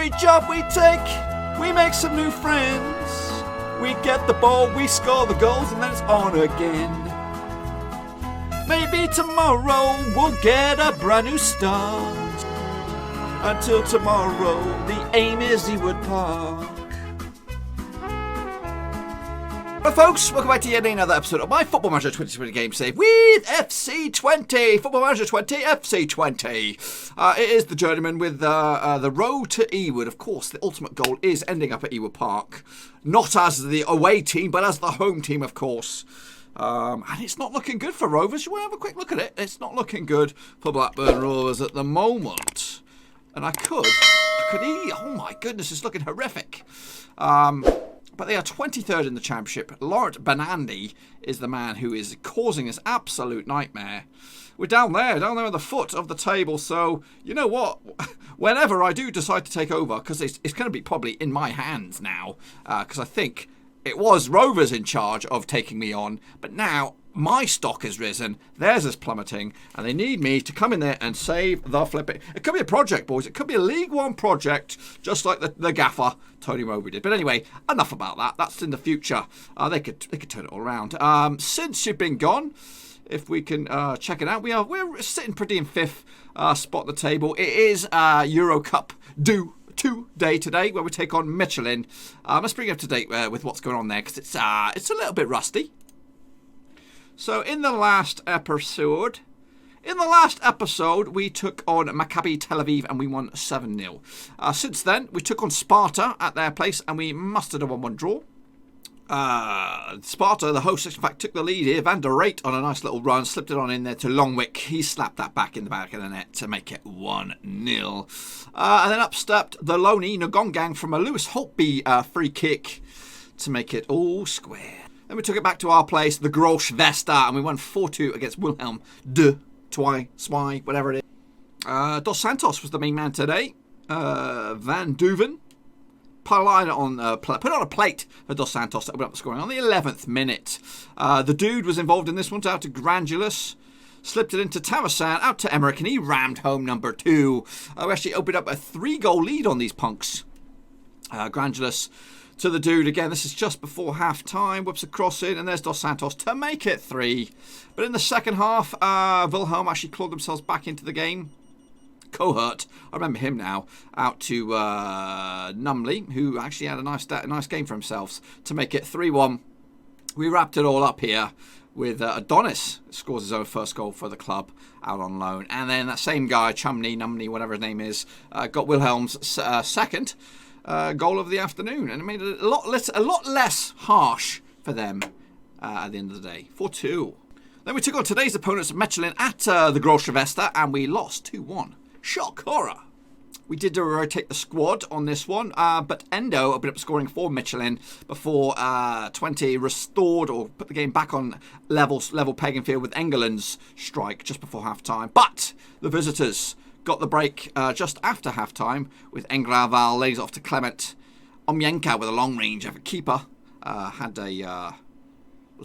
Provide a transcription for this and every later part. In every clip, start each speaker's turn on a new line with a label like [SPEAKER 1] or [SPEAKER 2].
[SPEAKER 1] every job we take, we make some new friends. We get the ball, we score the goals, and then it's on again. Maybe tomorrow we'll get a brand new start. Until tomorrow, the aim is Ewood Park. Well, folks, welcome back to yet another episode of my Football Manager 2020 Game Save with FC20. Football Manager 20, FC20. It is the Journeyman with the road to Ewood. Of course, the ultimate goal is ending up at Ewood Park. Not as the away team, but as the home team, of course. And it's not looking good for Rovers. You want to have a quick look at it? It's not looking good for Blackburn Rovers at the moment. And I could eat. Oh my goodness, it's looking horrific. But they are 23rd in the championship. Laurent Benandi is the man who is causing this absolute nightmare. We're down there at the foot of the table. So, you know what? Whenever I do decide to take over, because it's going to be probably in my hands now, because I think it was Rovers in charge of taking me on, but now my stock has risen, theirs is plummeting, and they need me to come in there and save the flipping. It could be a project, boys. It could be a League One project, just like the gaffer Tony Mowbray did. But anyway, enough about that. That's in the future. They could turn it all around. Since you've been gone, if we can check it out, we're sitting pretty in fifth spot on the table. It is Euro Cup day today, where we take on Michelin. Let's bring you up to date with what's going on there, because it's a little bit rusty. So in the last episode, we took on Maccabi Tel Aviv and we won 7-0. Since then, we took on Sparta at their place and we mustered a 1-1 draw. Sparta, the hosts, in fact, took the lead here. Van der Reyt on a nice little run, slipped it on in there to Longwick. He slapped that back in the back of the net to make it 1-0. And then up stepped the lonely Ngongang from a Lewis Holtby free kick to make it all square. Then we took it back to our place, the Grosch Vesta, and we won 4-2 against Wilhelm de Twy, whatever it is. Dos Santos was the main man today. Van Duven put on a plate for Dos Santos to open up the scoring on the 11th minute. The dude was involved in this one, out to Grandulus. Slipped it into Tavasan, out to Emmerich, and he rammed home number 2. We actually opened up a 3-goal lead on these punks. Grandulus to the dude again. This is just before half time. Whips a cross in, and there's Dos Santos to make it 3. But in the second half, Wilhelm actually clawed themselves back into the game. Cohort, I remember him now, out to Numley, who actually had a nice game for himself to make it 3-1. We wrapped it all up here with Adonis scores his own first goal for the club out on loan, and then that same guy, Numney, whatever his name is, got Wilhelm's second goal of the afternoon, and it made it a lot less harsh for them at the end of the day. 4-2. Then we took on today's opponents, Michelin, at the Grosch Vesta, and we lost 2-1. Shock horror. We did rotate the squad on this one, but Endo opened up scoring for Michelin before Twente restored or put the game back on level pegging field with Engeland's strike just before half-time. But the visitors got the break just after half-time with Englaval lays off to Clement. Omyenka with a long-range effort. Keeper was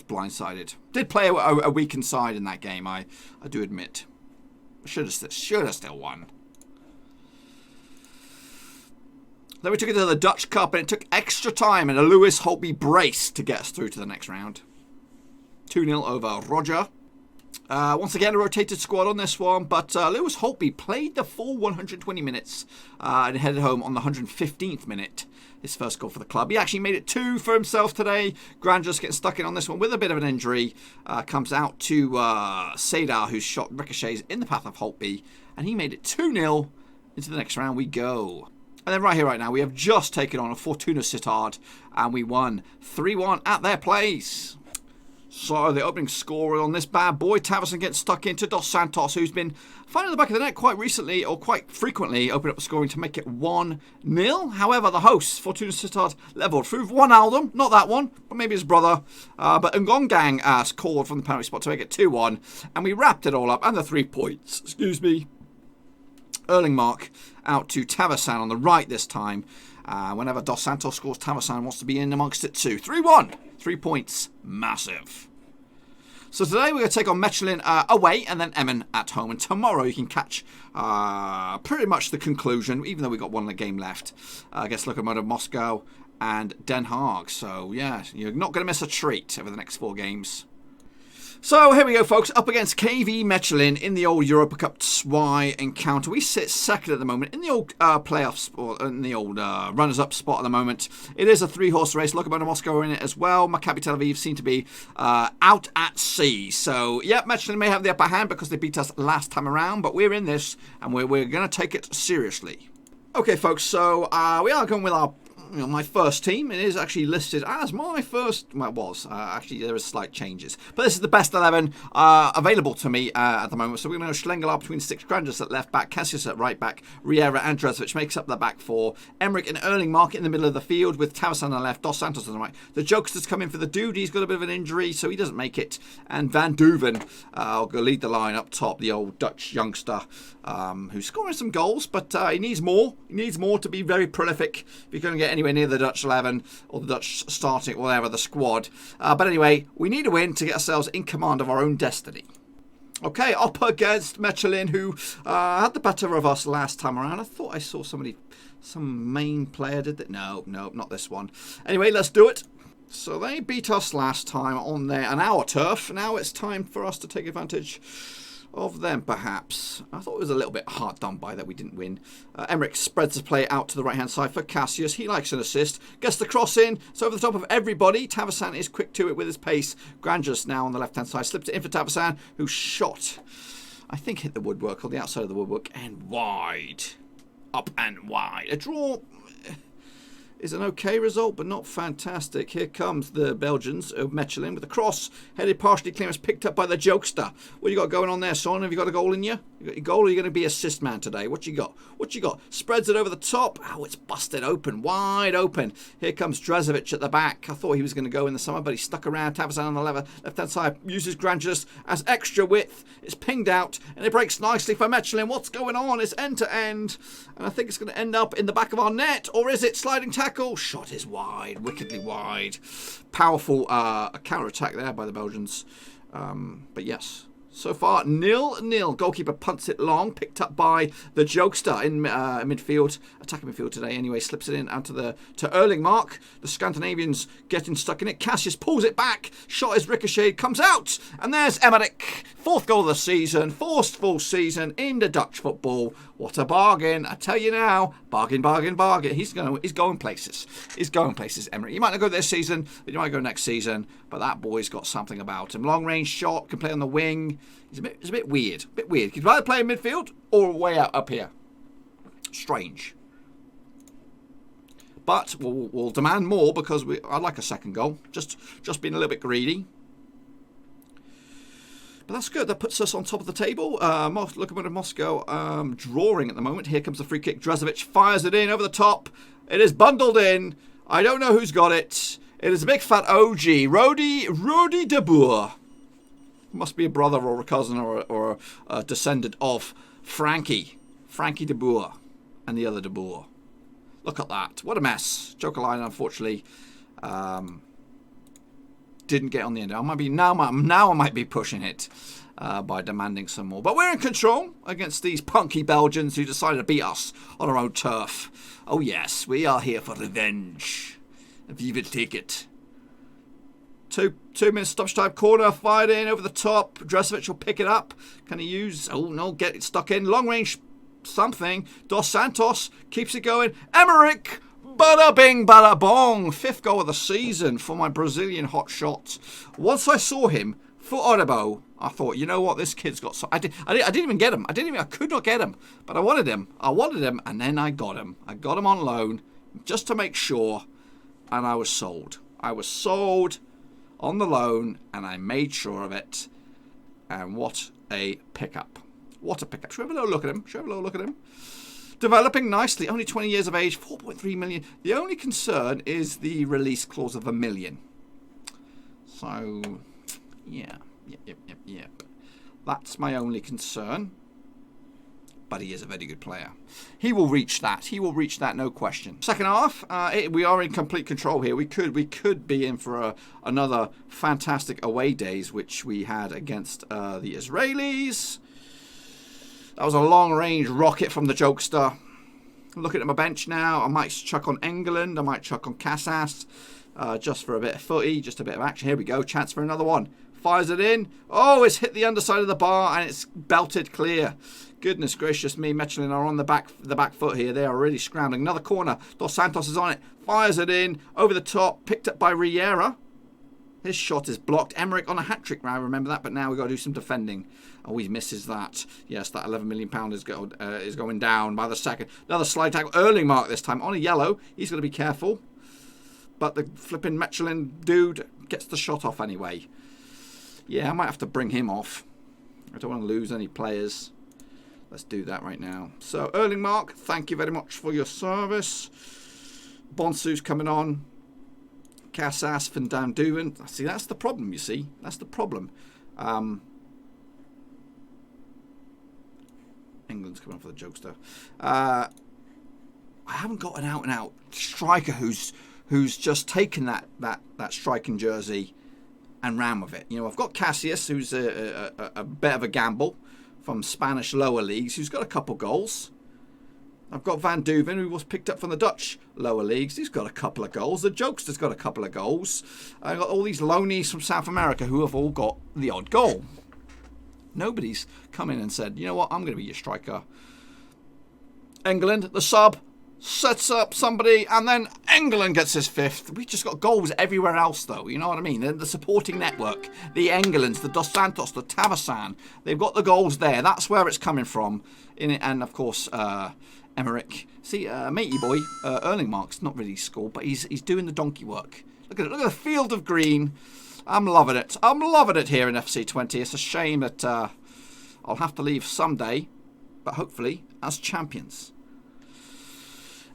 [SPEAKER 1] blindsided. Did play a weakened side in that game, I do admit. Should have still won. Then we took it to the Dutch Cup, and it took extra time and a Lewis Holtby brace to get us through to the next round. 2-0 over Roger. Once again, a rotated squad on this one, but Lewis Holtby played the full 120 minutes and headed home on the 115th minute. His first goal for the club. He actually made it 2 for himself today. Grandus getting stuck in on this one with a bit of an injury. Comes out to Sadar, whose shot ricochets in the path of Holtby, and he made it 2-0. Into the next round we go. And then right here, right now, we have just taken on a Fortuna Sittard, and we won 3-1 at their place. So the opening scorer on this bad boy, Tavison gets stuck into Dos Santos, who's been finding the back of the net quite recently, or quite frequently, opened up the scoring to make it 1-0. However, the hosts, Fortuna Sittard, levelled through Wijnaldum, not that one, but maybe his brother. But Ngongang scored from the penalty spot to make it 2-1, and we wrapped it all up, and the 3 points, Erling Mark out to Tavasan on the right this time. Whenever Dos Santos scores, Tavasan wants to be in amongst it too. 3-1. 3 points. Massive. So today we're going to take on Mechelen away and then Emmen at home. And tomorrow you can catch pretty much the conclusion, even though we've got one game left. I guess Lokomotiv Moscow and Den Haag. So yeah, you're not going to miss a treat over the next 4 games. So here we go, folks, up against KV Mechelen in the old Europa Cup SWI encounter. We sit second at the moment in the old playoff spot, in the old runners-up spot at the moment. It is a 3-horse race. Lokomotiv Moscow are in it as well. Maccabi Tel Aviv seem to be out at sea. So, yeah, Mechelen may have the upper hand because they beat us last time around, but we're in this and we're going to take it seriously. Okay, folks, so we are going with our my first team. It is actually listed as my first. Well, it was. Actually, there are slight changes. But this is the best 11 available to me at the moment. So we're going to Schlengelar between 6, Granges at left back, Cassius at right back, Riera and Drezovic makes up the back 4. Emmerich and Erlingmark in the middle of the field with Tavasan on the left, Dos Santos on the right. The Jokesters come in for the dude. He's got a bit of an injury, so he doesn't make it. And Van Duven will go lead the line up top, the old Dutch youngster who's scoring some goals, but he needs more. He needs more to be very prolific if you're going to get anywhere near the Dutch 11 or the Dutch starting, whatever, the squad. But anyway, we need a win to get ourselves in command of our own destiny. Okay, up against Mechelen, who had the better of us last time around. I thought I saw some main player did that. No, not this one. Anyway, let's do it. So they beat us last time on our turf. Now it's time for us to take advantage of them, perhaps. I thought it was a little bit hard done by that we didn't win. Emmerich spreads the play out to the right-hand side for Cassius. He likes an assist. Gets the cross in. It's over the top of everybody. Tavasan is quick to it with his pace. Granges now on the left-hand side. Slips it in for Tavasan, who shot. I think hit the woodwork, or the outside of the woodwork, and wide. Up and wide. A draw is an okay result, but not fantastic. Here comes the Belgians of Mechelen with the cross. Headed partially clearance, picked up by the Jokester. What you got going on there, son? Have you got a goal in you? You got your goal, or are you going to be assist man today? What you got? What you got? Spreads it over the top. Oh, it's busted open. Wide open. Here comes Drezovic at the back. I thought he was going to go in the summer, but he stuck around. Tavasan on the left-hand side. Uses Granges as extra width. It's pinged out, and it breaks nicely for Mechelen. What's going on? It's end-to-end. And I think it's going to end up in the back of our net. Or is it sliding tackle? Shot is wide. Wickedly wide. Powerful counter-attack there by the Belgians. But yes. So far, 0-0. Goalkeeper punts it long, picked up by the Jokester in midfield, attacking midfield today. Anyway, slips it in out to Erlingmark. The Scandinavians getting stuck in it. Cassius pulls it back. Shot is ricocheted, comes out, and there's Emmerich. 4th goal of the season, 4th full season in the Dutch football. What a bargain! I tell you now, bargain, bargain, bargain. He's going places. He's going places, Emmerich. He might not go this season, but he might go next season. But that boy's got something about him. Long range shot, can play on the wing. He's a bit weird. A bit weird. He'd either play in midfield or way out up here. Strange. But we'll demand more because I'd like a second goal. Just being a little bit greedy. But that's good. That puts us on top of the table. Lokomotiv Moscow drawing at the moment. Here comes the free kick. Drezovic fires it in over the top. It is bundled in. I don't know who's got it. It is a big fat OG. Rodi de Boer. Must be a brother or a cousin or a descendant of Frankie de Boer and the other de Boer. Look at that. What a mess. Joker line, unfortunately, didn't get on the end. I might be pushing it by demanding some more. But we're in control against these punky Belgians who decided to beat us on our own turf. Oh yes, we are here for revenge. We will take it. 2 minutes stoppage time. Corner fired in over the top. Drezovic will pick it up. Can he use? Oh no, get it stuck in. Long range something. Dos Santos keeps it going. Emmerich. Bada bing, bada bong. 5th goal of the season for my Brazilian hotshot. Once I saw him for Orebo, I thought, you know what, this kid's got so. I didn't even get him. I could not get him, but I wanted him, and then I got him. I got him on loan just to make sure, and I was sold. I was sold on the loan, and I made sure of it. And what a pickup! What a pickup! Should we have a little look at him? Developing nicely, only 20 years of age, 4.3 million. The only concern is the release clause of $1 million. So, yeah. That's my only concern. but he is a very good player. He will reach that. He will reach that, no question. Second half, we are in complete control here. We could be in for another fantastic away days, which we had against the Israelis. That was a long-range rocket from the jokester. Looking at my bench now, I might chuck on England. I might chuck on Casas, just for a bit of footy, just a bit of action. Here we go. Chance for another one. Fires it in. Oh, it's hit the underside of the bar and it's belted clear. Goodness gracious me, Michelin are on the back foot here. They are really scrambling. Another corner. Dos Santos is on it. Fires it in. Over the top. Picked up by Riera. His shot is blocked. Emmerich on a hat-trick now, remember that, but now we've got to do some defending. Oh, he misses that. Yes, that £11 million is going down by the second. Another slide tackle. Erlingmark this time on a yellow. He's got to be careful. But the flipping Michelin dude gets the shot off anyway. Yeah, I might have to bring him off. I don't want to lose any players. Let's do that right now. So, Erlingmark, thank you very much for your service. Bonsu's coming on. Casas, Van Dam Duven. See, that's the problem, you see. That's the problem. England's coming on for the jokester. I haven't got an out-and-out striker who's just taken that striking jersey and ran with it. You know, I've got Cassius, who's a bit of a gamble from Spanish lower leagues, who's got a couple goals. I've got Van Duven, who was picked up from the Dutch lower leagues. He's got a couple of goals. The Jokester's got a couple of goals. I've got all these loanies from South America who have all got the odd goal. Nobody's come in and said, you know what, I'm going to be your striker. England, the sub, sets up somebody, and then England gets his fifth. We've just got goals everywhere else, though. You know what I mean? The supporting network, the Englands, the Dos Santos, the Tavasan, they've got the goals there. That's where it's coming from. And, of course, Emmerich. See, matey boy, Erlingmark's not really scored, but he's doing the donkey work. Look at it. Look at the field of green. I'm loving it. I'm loving it here in FC20. It's a shame that I'll have to leave someday, but hopefully as champions.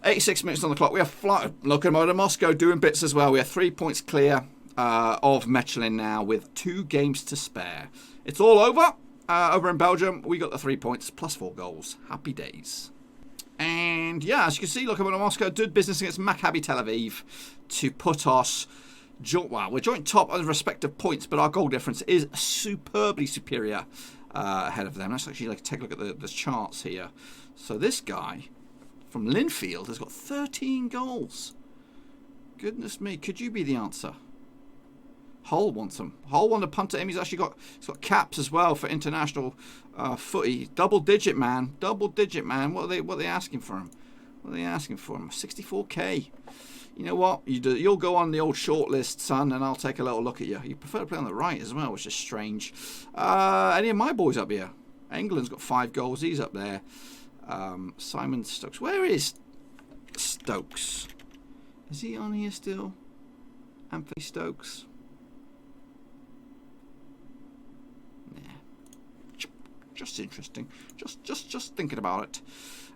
[SPEAKER 1] 86 minutes on the clock. We are Locomotive Moscow doing bits as well. We are 3 points clear of Michelin now with 2 games to spare. It's all over. Over in Belgium, we got the 3 points plus 4 goals. Happy days. And yeah, as you can see, Locomotive Moscow did business against Maccabi Tel Aviv to put us... we're joint top on respective points, but our goal difference is superbly superior ahead of them. Let's actually take a look at the charts here. So this guy from Linfield has got 13 goals. Goodness me, could you be the answer? Hull wants him. Hull want to punt at him. He's got caps as well for international footy. Double digit man. What are they asking for him? 64k. You know what? You'll go on the old shortlist, son, and I'll take a little look at you. You prefer to play on the right as well, which is strange. Any of my boys up here? England's got 5 goals. He's up there. Simon Stokes. Where is Stokes? Is he on here still? Anthony Stokes? Nah. Just interesting. Just thinking about it.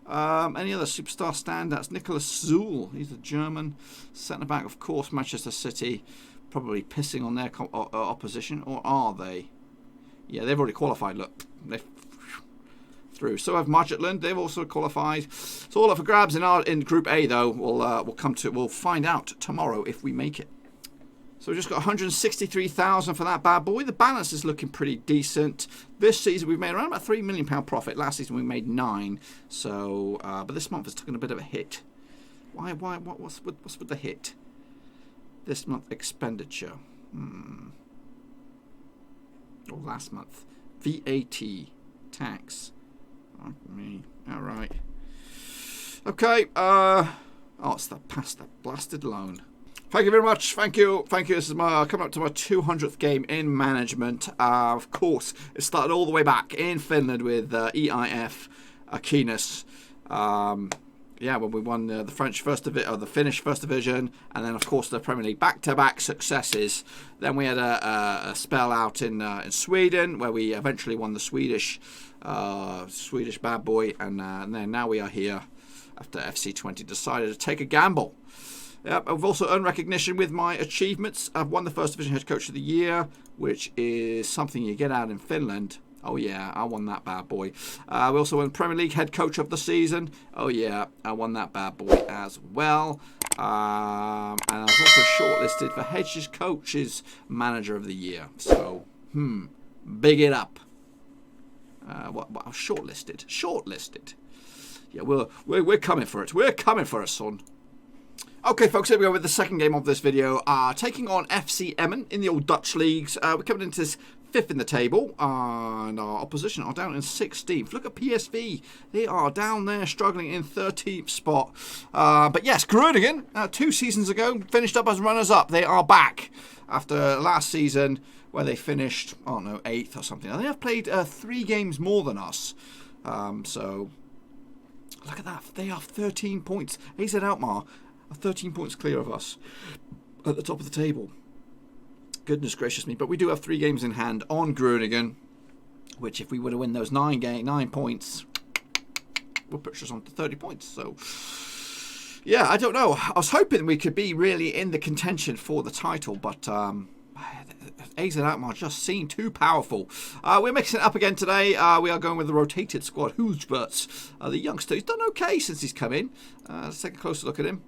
[SPEAKER 1] Any other superstar standouts? Nicholas Zuhl, he's a German centre-back, of course. Manchester City probably pissing on their opposition, or are they? Yeah, they've already qualified. Look, they're through. So have Margetland. They've also qualified. It's all up for grabs in Group A, though. We'll find out tomorrow if we make it. So we've just got 163,000 for that bad boy. The balance is looking pretty decent. This season we've made around about £3 million profit. Last season we made 9. So, but this month has taken a bit of a hit. Why? What's with the hit? This month expenditure. Or last month. VAT tax. Oh, me. All right. Okay. It's the past the blasted loan. Thank you very much. Thank you. This is coming up to my 200th game in management. Of course, it started all the way back in Finland with EIF Aquinas. When we won the Finnish First Division, and then of course the Premier League back-to-back successes. Then we had a spell out in Sweden where we eventually won the Swedish bad boy, and then now we are here after FC20 decided to take a gamble. Yep, I've also earned recognition with my achievements. I've won the First Division Head Coach of the Year, which is something you get out in Finland Oh, yeah, I won that bad boy. We also won Premier League Head Coach of the Season. Oh, yeah, I won that bad boy as well. And I was also shortlisted for Hedges Coaches Manager of the Year. So, big it up. What I was shortlisted. Shortlisted. Yeah, we're coming for it. We're coming for it, son. Okay, folks, here we go with the second game of this video. Taking on FC Emmen in the old Dutch leagues. We're coming into this 5th in the table, and our opposition are down in 16th. Look at PSV. They are down there struggling in 13th spot. But yes, Groningen, 2 seasons ago, finished up as runners-up. They are back after last season where they finished, I don't know, 8th or something. Now, they have played 3 games more than us. So, look at that. They are 13 points. AZ Alkmaar are 13 points clear of us at the top of the table. Goodness gracious me. But we do have 3 games in hand on Groningen, which if we were to win those 9 points, will push us on to 30 points. So, yeah, I don't know. I was hoping we could be really in the contention for the title, but AZ Alkmaar just seemed too powerful. We're mixing it up again today. We are going with the rotated squad. Hoojberts, the youngster. He's done okay since he's come in. Let's take a closer look at him.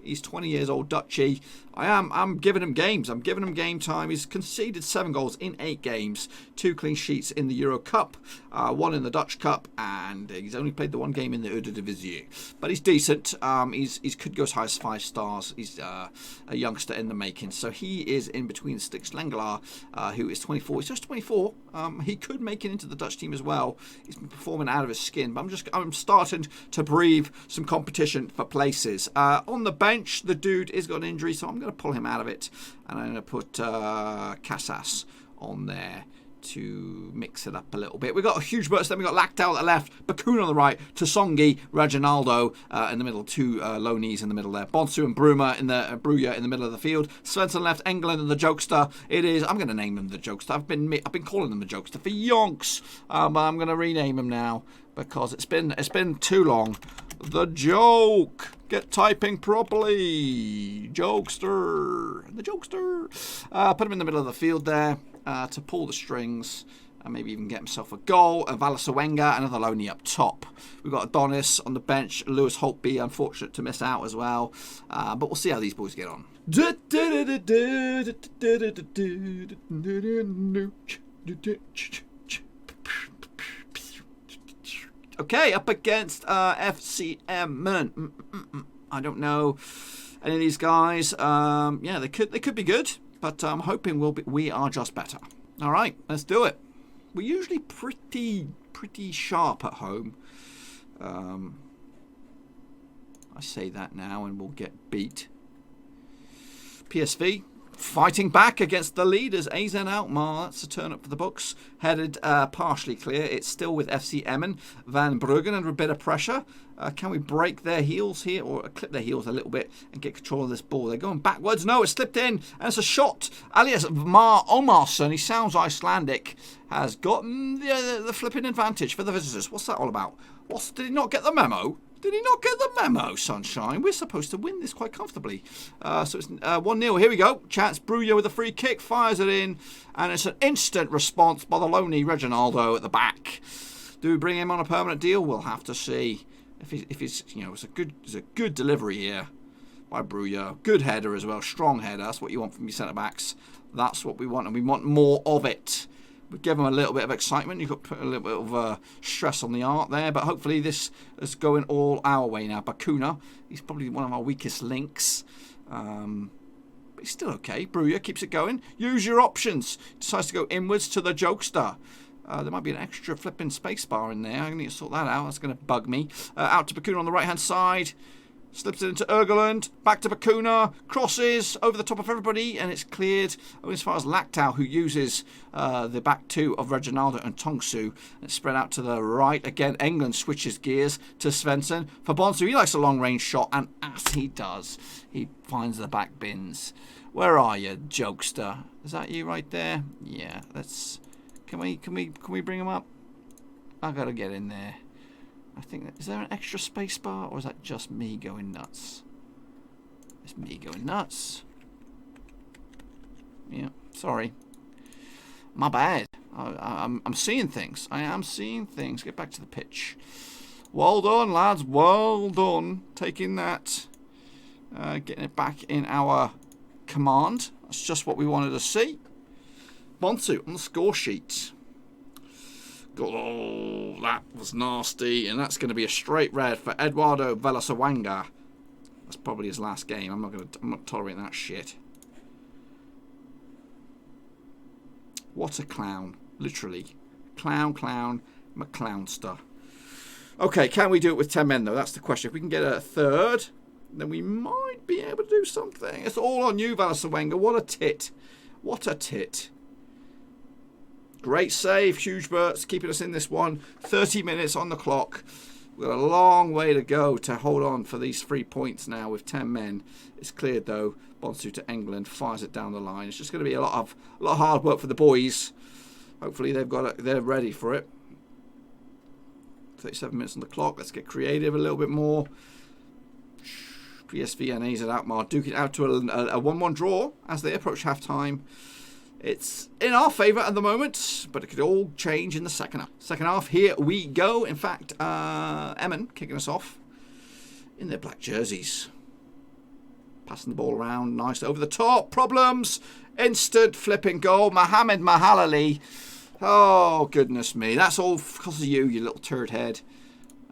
[SPEAKER 1] He's 20 years old, Dutchy. I'm giving him games. I'm giving him game time. He's conceded 7 goals in 8 games, 2 clean sheets in the Euro Cup, 1 in the Dutch Cup, and he's only played the 1 game in the Eredivisie. But he's decent. He's could go as high as 5 stars. He's a youngster in the making. So he is in between Stix Langelaar, who is 24. He's just 24. He could make it into the Dutch team as well. He's been performing out of his skin. But I'm starting to breathe some competition for places. On the bench, the dude has got an injury, so I'm going to pull him out of it, and I'm going to put Casas on there to mix it up a little bit. We've got a huge burst, then we've got Lactal at the left, Bakun on the right, Tasongi, Reginaldo in the middle, 2 low knees in the middle there, Bonsu and Bruya in the middle of the field, Svensson left, England and the Jokester. I'm going to name him the Jokester. I've been calling him the Jokester for yonks, but I'm going to rename him now because it's been too long. The Joke. Get typing properly. Jokester. The Jokester. Put him in the middle of the field there to pull the strings and maybe even get himself a goal. Valasawenga, another loney up top. We've got Adonis on the bench. Lewis Holtby, unfortunate to miss out as well. But we'll see how these boys get on. Okay, up against FC Emmen. I don't know any of these guys. Yeah, they could be good, but I'm hoping we are just better. All right, let's do it. We're usually pretty sharp at home. I say that now, and we'll get beat. PSV. Fighting back against the leaders, AZ Alkmaar. That's a turn up for the books. Headed partially clear. It's still with FC Emmen. Van Bruggen under a bit of pressure. Can we break their heels here, or clip their heels a little bit and get control of this ball? They're going backwards. No, it's slipped in, and it's a shot. Elias Mar Omarsson, he sounds Icelandic, has gotten the flipping advantage for the visitors. What's that all about? Did he not get the memo? Did he not get the memo, Sunshine? We're supposed to win this quite comfortably. So it's 1-0. Here we go. Chance Bruya with a free kick. Fires it in. And it's an instant response by the lonely Reginaldo at the back. Do we bring him on a permanent deal? We'll have to see. If he's, it's a good delivery here by Bruya. Good header as well. Strong header. That's what you want from your centre-backs. That's what we want. And we want more of it. We give them a little bit of excitement. You've got to put a little bit of stress on the art there, but hopefully this is going all our way now. Bakuna, he's probably one of our weakest links, but he's still okay. Bruya keeps it going. Use your options. Decides to go inwards to the Jokester. There might be an extra flipping space bar in there. I need to sort that out. That's going to bug me. Out to Bakuna on the right-hand side. Slips it into Ergeland, back to Bakuna, crosses over the top of everybody, and it's cleared as far as Lactal, who uses the back 2 of Reginaldo and Tongsu. It's spread out to the right. Again, England switches gears to Svensson. For Bonsu, he likes a long-range shot, and as he does, he finds the back bins. Where are you, Jokester? Is that you right there? Yeah, let's... Can we bring him up? I gotta get in there. I think is there an extra space bar, or is that just me going nuts? It's me going nuts. Yeah, sorry. My bad. I'm seeing things. I am seeing things. Get back to the pitch. Well done, lads. Well done. Taking that. Getting it back in our command. That's just what we wanted to see. Bonsu on the score sheet. Oh, that was nasty. And that's going to be a straight red for Eduardo Velasawanga. That's probably his last game. I'm not tolerating that shit. What a clown. Literally. Clown, McClownster. Okay, can we do it with 10 men, though? That's the question. If we can get a third, then we might be able to do something. It's all on you, Velasawanga. What a tit. What a tit. Great save, Huge Burts, keeping us in this one. 30 minutes on the clock. We've got a long way to go to hold on for these 3 points now with 10 men. It's cleared, though. Bonsu to England, fires it down the line. It's just going to be a lot of hard work for the boys. Hopefully they're ready for it. 37 minutes on the clock. Let's get creative a little bit more. PSV and AZ Alkmaar duke it out to a 1-1 draw as they approach half-time. It's in our favour at the moment, but it could all change in the second half. Second half, here we go. In fact, Emmen kicking us off in their black jerseys. Passing the ball around, nice over the top. Problems. Instant flipping goal. Mohamed Mahalali. Oh, goodness me. That's all because of you little turd head.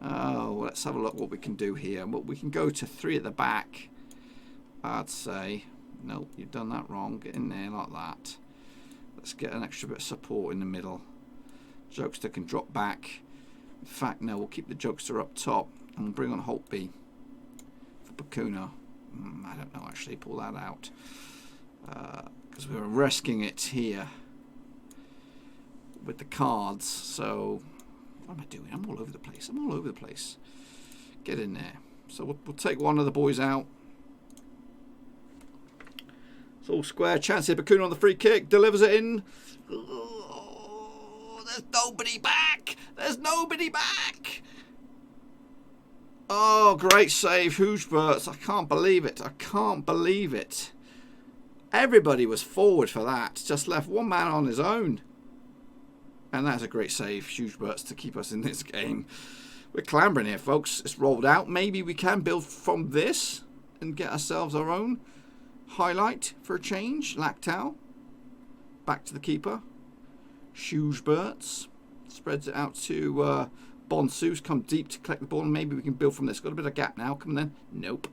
[SPEAKER 1] Oh, well, let's have a look what we can do here. Well, we can go to 3 at the back. I'd say. Nope, you've done that wrong. Get in there like that. Let's get an extra bit of support in the middle. Jokester can drop back. In fact, no, we'll keep the Jokester up top. And we'll bring on Holtby for Bakuna. I don't know, actually. Pull that out. Because we were risking it here with the cards. So, what am I doing? I'm all over the place. Get in there. So we'll take one of the boys out. It's all square. Chance here. Bakuna on the free kick. Delivers it in. Oh, there's nobody back. Oh, great save. Hugebert. I can't believe it. Everybody was forward for that. Just left one man on his own. And that's a great save. Hugebert to keep us in this game. We're clambering here, folks. It's rolled out. Maybe we can build from this and get ourselves our own highlight for a change. Lactal. Back to the keeper. Hugebert. Spreads it out to Bonsu's come deep to collect the ball, and maybe we can build from this. Got a bit of gap now. Come on then. Nope.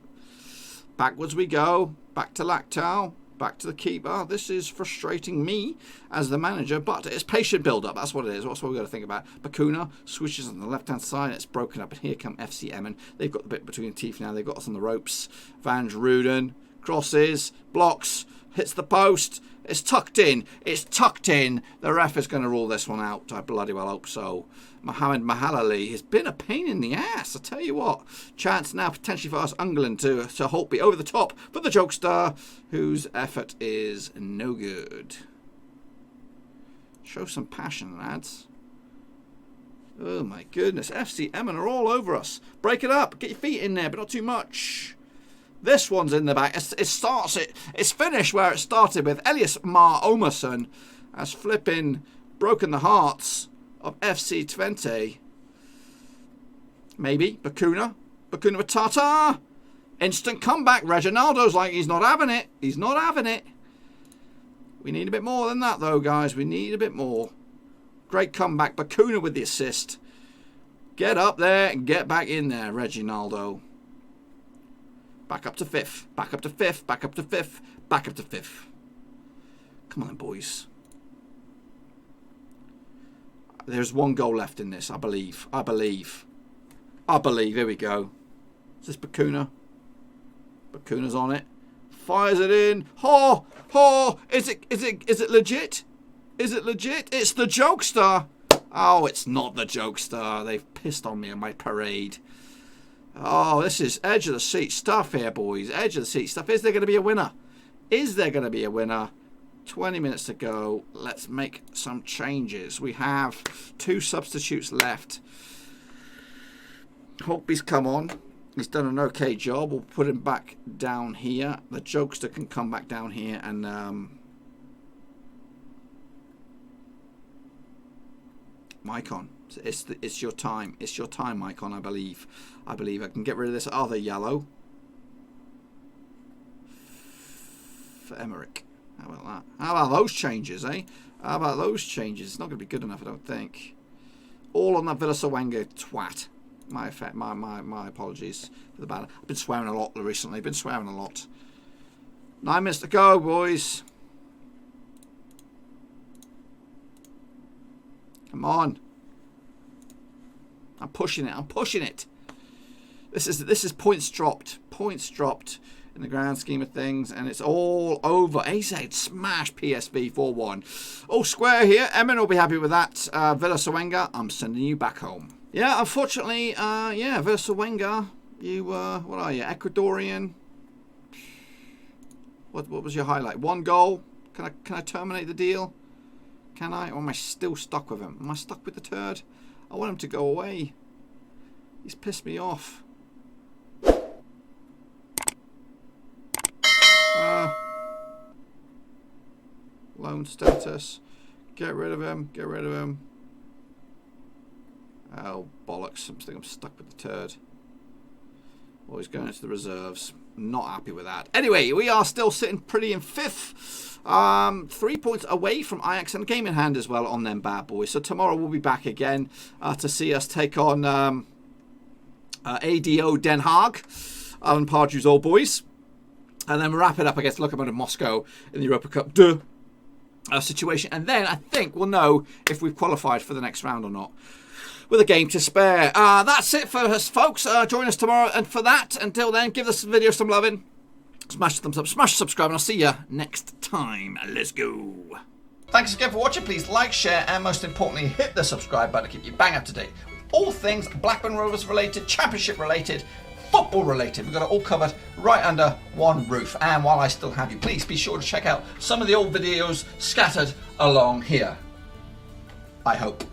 [SPEAKER 1] Backwards we go. Back to Lactal. Back to the keeper. This is frustrating me as the manager, but it's patient build-up. That's what it is. That's what we've got to think about. Bakuna switches on the left-hand side. It's broken up, and here come FC Emmen. They've got the bit between the teeth now. They've got us on the ropes. Van Ruden crosses, blocks, hits the post. It's tucked in. The ref is going to rule this one out. I bloody well hope so. Mohamed Mahalali has been a pain in the ass. I tell you what. Chance now potentially for us England to Holtby over the top for the Jokester, whose effort is no good. Show some passion, lads. Oh my goodness. FC Emmen are all over us. Break it up. Get your feet in there, but not too much. This one's in the back. It's finished where it started with. Elias Mar Omerson has flipping broken the hearts of FC Twente. Maybe. Bakuna with Tata. Instant comeback. Reginaldo's like he's not having it. We need a bit more than that, though, guys. We need a bit more. Great comeback. Bakuna with the assist. Get up there and get back in there, Reginaldo. Back up to fifth. Come on, boys. There's one goal left in this, I believe. Here we go. Is this Bakuna? Bakuna's on it. Fires it in. Is it legit? It's the Jokester. Oh, it's not the Jokester. They've pissed on me in my parade. Oh, this is edge of the seat stuff here, boys. Edge of the seat stuff. Is there going to be a winner? 20 minutes to go. Let's make some changes. We have 2 substitutes left. Holtby's come on. He's done an okay job. We'll put him back down here. The Jokester can come back down here and Maicon. It's your time. It's your time, Maicon, I believe. I can get rid of this other yellow. For Emmerich. How about that? How about those changes, eh? How about those changes? It's not going to be good enough, I don't think. All on that Villa-Sawanga twat. My apologies for the bad. I've been swearing a lot recently. 9 minutes to go, boys. Come on. I'm pushing it. This is points dropped in the grand scheme of things, and it's all over. AZ smash PSV 4-1. Oh, square here. Emin will be happy with that. Villa-Sawanga, I'm sending you back home. Yeah, unfortunately, Villa-Sawanga, you what are you, Ecuadorian? What was your highlight? 1 goal. Can I terminate the deal? Can I? Or am I still stuck with him? Am I stuck with the turd? I want him to go away. He's pissed me off. Loan status. Get rid of him. Oh, bollocks. I'm stuck with the turd. Oh, he's going into the reserves. Not happy with that. Anyway, we are still sitting pretty in 5th. 3 points away from Ajax and a game in hand as well on them bad boys. So tomorrow we'll be back again to see us take on ADO Den Haag, Alan Pardew's old boys. And then we'll wrap it up against Lokomotiv Moscow in the Europa Cup situation. And then I think we'll know if we've qualified for the next round or not, with a game to spare. That's it for us, folks. Join us tomorrow. And for that, until then, give this video some loving. Smash the thumbs up, smash subscribe, and I'll see you next time. Let's go. Thanks again for watching. Please like, share, and most importantly, hit the subscribe button to keep you bang up to date with all things Blackburn Rovers related, Championship related, football related. We've got it all covered right under one roof. And while I still have you, please be sure to check out some of the old videos scattered along here. I hope.